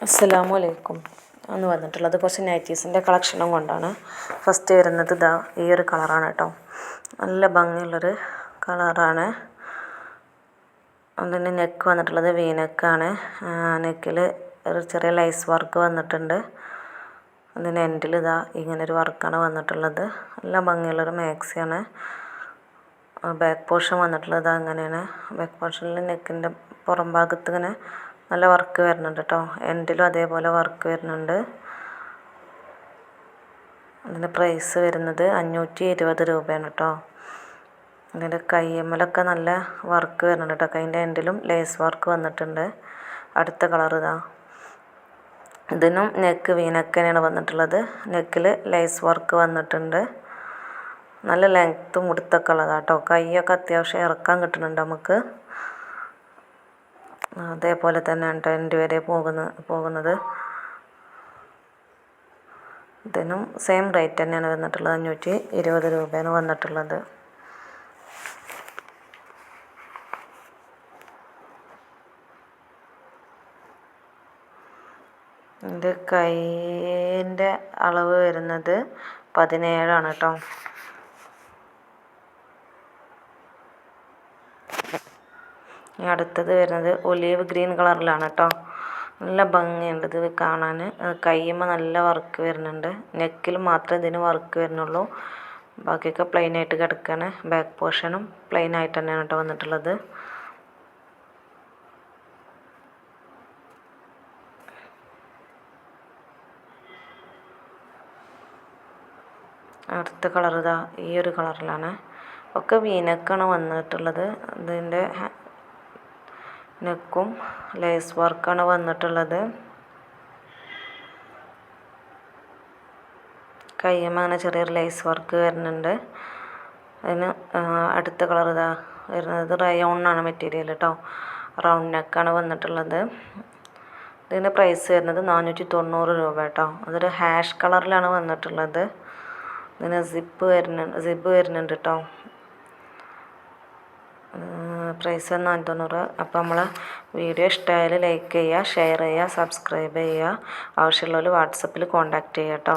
അസ്സലാമലൈക്കും. അന്ന് വന്നിട്ടുള്ളത് കുറച്ച് നൈറ്റീസിൻ്റെ കളക്ഷനും കൊണ്ടാണ്. ഫസ്റ്റ് വരുന്നത് ഇതാ ഈ ഒരു കളറാണ് കേട്ടോ. നല്ല ഭംഗിയുള്ളൊരു കളറാണ്. അതിൻ്റെ നെക്ക് വന്നിട്ടുള്ളത് വി നെക്കാണ്. നെക്കിൽ ഒരു ചെറിയ ലൈസ് വർക്ക് വന്നിട്ടുണ്ട്. അതിൻ്റെ എൻഡിൽ ഇതാ ഇങ്ങനൊരു വർക്കാണ് വന്നിട്ടുള്ളത്. നല്ല ഭംഗിയുള്ളൊരു മാക്സിയാണ്. ബാക്ക് പോർഷൻ വന്നിട്ടുള്ളത് അങ്ങനെയാണ്. ബാക്ക് പോർഷനിൽ നെക്കിൻ്റെ പുറം ഭാഗത്ത് ഇങ്ങനെ നല്ല വർക്ക് വരുന്നുണ്ട് കേട്ടോ. എൻഡിലും അതേപോലെ വർക്ക് വരുന്നുണ്ട്. അതിൻ്റെ പ്രൈസ് വരുന്നത് 520 രൂപയാണ് കേട്ടോ. അതിൻ്റെ കയ്യമ്മലൊക്കെ നല്ല വർക്ക് വരുന്നുണ്ട് കേട്ടോ. കൈൻ്റെ എൻഡിലും ലേസ് വർക്ക് വന്നിട്ടുണ്ട്. അടുത്ത കളർ ഇതാ. ഇതിനും നെക്ക് വി നെക്ക് തന്നെയാണ് വന്നിട്ടുള്ളത്. നെക്കിൽ ലേസ് വർക്ക് വന്നിട്ടുണ്ട്. നല്ല ലെങ്ത്തും മുടുത്തൊക്കെ ഉള്ളതാണ് കേട്ടോ. കൈയൊക്കെ അത്യാവശ്യം ഇറക്കാൻ കിട്ടുന്നുണ്ട് നമുക്ക്. അതേപോലെ തന്നെയാണ് കേട്ടോ എൻഡ് വരെ പോകുന്നത്. ഇതിനും സെയിം റേറ്റ് തന്നെയാണ് വന്നിട്ടുള്ളത്. 520 രൂപയാണ് വന്നിട്ടുള്ളത്. എൻ്റെ കൈൻ്റെ അളവ് വരുന്നത് 17 കേട്ടോ. അടുത്തത് വരുന്നത് ഒലീവ് ഗ്രീൻ കളറിലാണ് കേട്ടോ. നല്ല ഭംഗിയുണ്ട് ഇത് കാണാൻ. കയ്യുമ്പോൾ നല്ല വർക്ക് വരുന്നുണ്ട്. നെക്കിൽ മാത്രമേ ഇതിന് വർക്ക് വരുന്നുള്ളൂ. ബാക്കിയൊക്കെ പ്ലെയിൻ ആയിട്ട് കിടക്കുകയാണ്. ബാക്ക് പോർഷനും പ്ലെയിൻ ആയിട്ട് തന്നെയാണ് കേട്ടോ വന്നിട്ടുള്ളത്. അടുത്ത കളർ ഇതാ ഈ ഒരു കളറിലാണ്. ഒക്കെ വീനക്കാണ് വന്നിട്ടുള്ളത്. ഇതിൻ്റെ നെക്കും ലേസ് വർക്കാണ് വന്നിട്ടുള്ളത്. കയ്യുമ്മ അങ്ങനെ ചെറിയൊരു ലേസ് വർക്ക് വരുന്നുണ്ട്. അതിന് അടുത്ത കളർ ഇതാ വരുന്നത് റയോണാണ് മെറ്റീരിയൽ കേട്ടോ. റൗണ്ട് നെക്കാണ് വന്നിട്ടുള്ളത്. ഇതിൻ്റെ പ്രൈസ് വരുന്നത് 490 രൂപ കേട്ടോ. അതൊരു ഹാഷ് കളറിലാണ് വന്നിട്ടുള്ളത്. ഇതിന് സിബ് വരുന്നുണ്ട് കേട്ടോ. പ്രൈസ് 490. അപ്പോൾ നമ്മളെ വീഡിയോ ഇഷ്ടമായാൽ ലൈക്ക് ചെയ്യുക, ഷെയർ ചെയ്യുക, സബ്സ്ക്രൈബ് ചെയ്യുക. ആവശ്യമുള്ളവർ വാട്സപ്പിൽ കോൺടാക്റ്റ് ചെയ്യുക കേട്ടോ.